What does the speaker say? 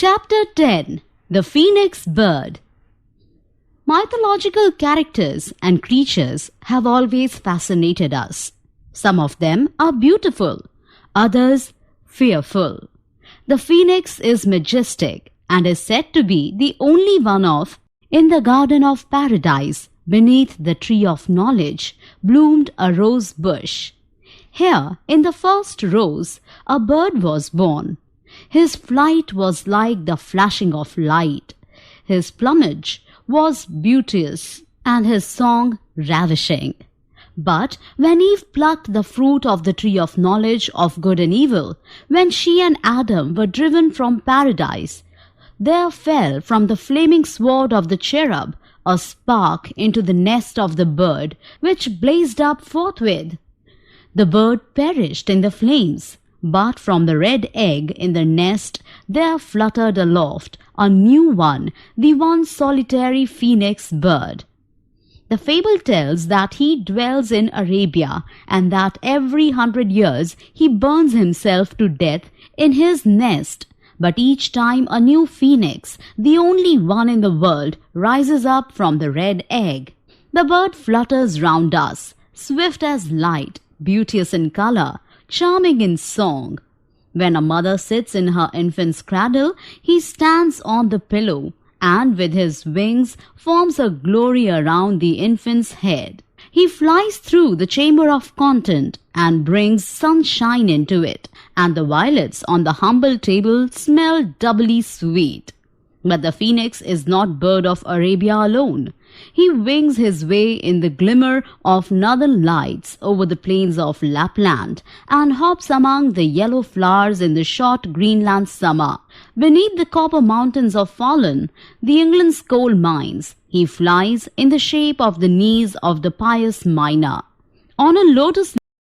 Chapter 10. The Phoenix Bird. Mythological characters and creatures have always fascinated us. Some of them are beautiful, others fearful. The phoenix is majestic and is said to be the only one of in the garden of paradise. Beneath the tree of knowledge bloomed a rose bush. Here, in the first rose, a bird was born. His flight was like the flashing of light. His plumage was beauteous and his song ravishing. But when Eve plucked the fruit of the tree of knowledge of good and evil, when she and Adam were driven from paradise, there fell from the flaming sword of the cherub a spark into the nest of the bird, which blazed up forthwith. The bird perished in the flames, but from the red egg in the nest there fluttered aloft a new one, the one solitary phoenix bird. The fable tells that he dwells in Arabia and that every 100 years he burns himself to death in his nest. But each time a new phoenix, the only one in the world, rises up from the red egg. The bird flutters round us, swift as light, beauteous in color, charming in song. When a mother sits in her infant's cradle, he stands on the pillow and with his wings forms a glory around the infant's head. He flies through the chamber of content and brings sunshine into it, and the violets on the humble table smell doubly sweet. But the phoenix is not bird of Arabia alone. He wings his way in the glimmer of northern lights over the plains of Lapland and hops among the yellow flowers in the short Greenland summer. Beneath the copper mountains of Fallen, the England's coal mines, he flies in the shape of the knees of the pious miner. On a lotus